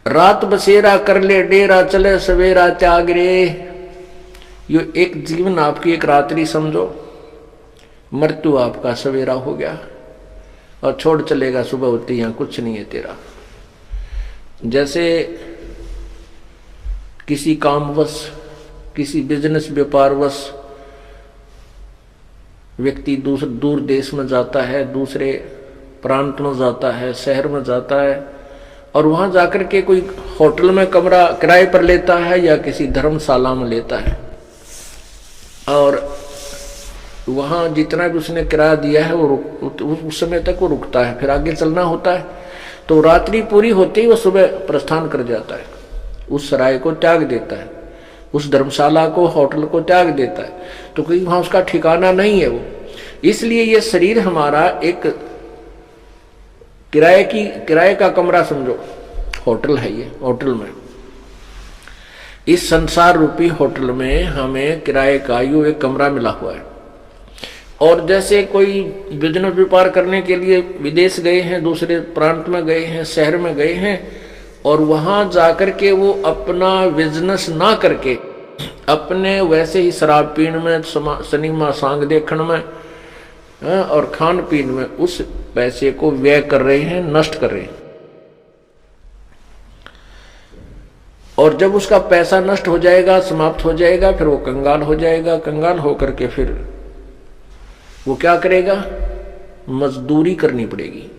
रात बसेरा कर ले डेरा चले सवेरा त्याग रे। यो एक जीवन आपकी एक रात्रि समझो, मृत्यु आपका सवेरा हो गया और छोड़ चलेगा सुबह होती, यहाँ कुछ नहीं है तेरा। जैसे किसी कामवश, किसी बिजनेस व्यापारवश व्यक्ति दूर देश में जाता है, दूसरे प्रांत में जाता है, शहर में जाता है, और वहां जाकर के कोई होटल में कमरा किराए पर लेता है या किसी धर्मशाला में लेता है, और वहां जितना भी उसने किराया दिया है वो उस समय तक वो रुकता है, फिर आगे चलना होता है। तो रात्रि पूरी होते ही वो सुबह प्रस्थान कर जाता है, उस सराय को त्याग देता है, उस धर्मशाला को, होटल को त्याग देता है, तो कहीं वहां उसका ठिकाना नहीं है वो। इसलिए ये शरीर हमारा एक किराए का कमरा समझो, होटल है ये। होटल में, इस संसार रूपी होटल में हमें किराए का यूं एक कमरा मिला हुआ है। और जैसे कोई बिजनेस व्यापार करने के लिए विदेश गए हैं, दूसरे प्रांत में गए हैं, शहर में गए हैं, और वहां जाकर के वो अपना बिजनेस ना करके अपने वैसे ही शराब पीने में, सिनेमा सांग देखने में और खान पीन में उस पैसे को व्यय कर रहे हैं, नष्ट कर रहे हैं। और जब उसका पैसा नष्ट हो जाएगा, समाप्त हो जाएगा, फिर वो कंगाल हो जाएगा। कंगाल होकर के फिर वो क्या करेगा? मजदूरी करनी पड़ेगी।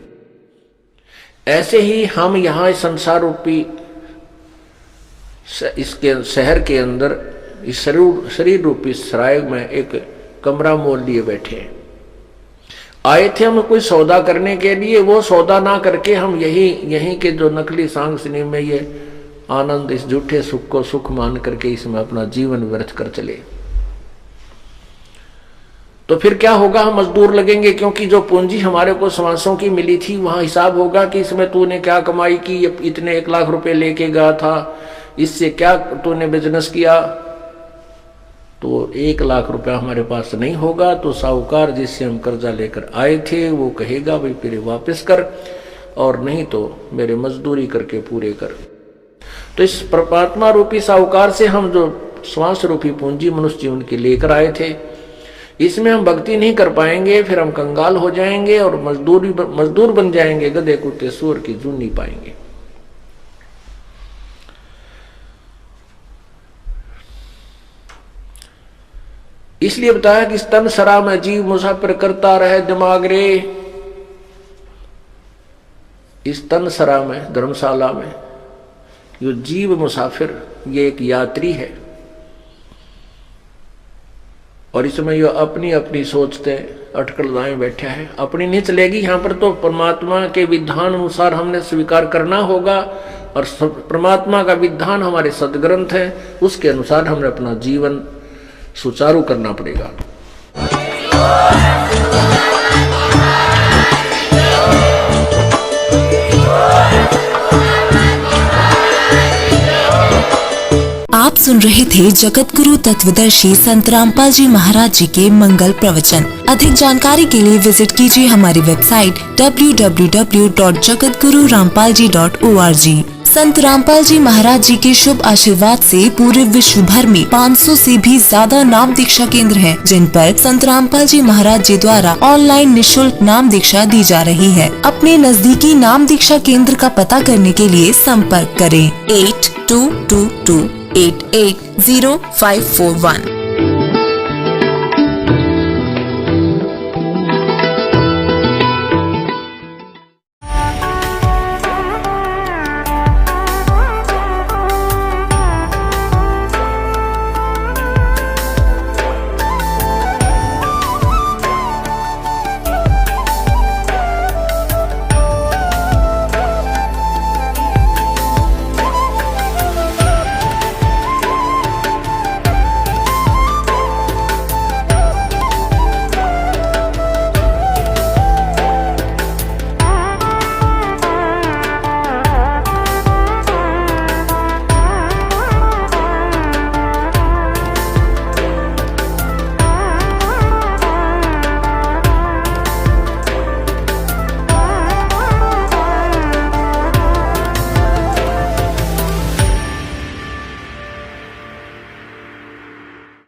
ऐसे ही हम यहां संसार रूपी इसके शहर के अंदर इस शरीर रूपी सराय में एक कमरा मोल लिए बैठे हैं। आए थे हम कोई सौदा करने के लिए, वो सौदा ना करके हम यही के जो नकली सांग सिनेमा में ये आनंद, इस झूठे सुख को सुख मान करके इसमें अपना जीवन व्यर्थ कर चले। तो फिर क्या होगा? हम मजदूर लगेंगे, क्योंकि जो पूंजी हमारे को समासों की मिली थी वहां हिसाब होगा कि इसमें तूने क्या कमाई की, इतने 1 लाख रुपए लेके गया था, इससे क्या तूने बिजनेस किया। तो 1 लाख रुपया हमारे पास नहीं होगा तो साहूकार जिससे हम कर्जा लेकर आए थे वो कहेगा भाई फिर वापस कर, और नहीं तो मेरे मजदूरी करके पूरे कर। तो इस परमात्मा रूपी साहूकार से हम जो श्वास रूपी पूंजी मनुष्य जीवन की लेकर आए थे, इसमें हम भक्ति नहीं कर पाएंगे, फिर हम कंगाल हो जाएंगे और मजदूर बन जाएंगे, गधे कुत्ते सूअर की जून नहीं पाएंगे। इसलिए बताया कि स्तन सरा में जीव मुसाफिर करता रहे दिमाग रे। इस तन सरा में, धर्मशाला में, जो जीव मुसाफिर, ये एक यात्री है, और इसमें ये अपनी अपनी सोचते अटकल बैठा है। अपनी नहीं चलेगी यहाँ पर, तो परमात्मा के विधान अनुसार हमने स्वीकार करना होगा, और परमात्मा का विधान हमारे सदग्रंथ है, उसके अनुसार हमें अपना जीवन सुचारू करना पड़ेगा। आप सुन रहे थे जगत गुरु तत्वदर्शी संत रामपाल जी महाराज जी के मंगल प्रवचन। अधिक जानकारी के लिए विजिट कीजिए हमारी वेबसाइट www.jagatgururampalji.org। संत रामपाल जी महाराज जी के शुभ आशीर्वाद से पूरे विश्व भर में 500 से भी ज्यादा नाम दीक्षा केंद्र हैं, जिन पर संत रामपाल जी महाराज जी द्वारा ऑनलाइन निःशुल्क नाम दीक्षा दी जा रही है। अपने नजदीकी नाम दीक्षा केंद्र का पता करने के लिए संपर्क करें 8222880541।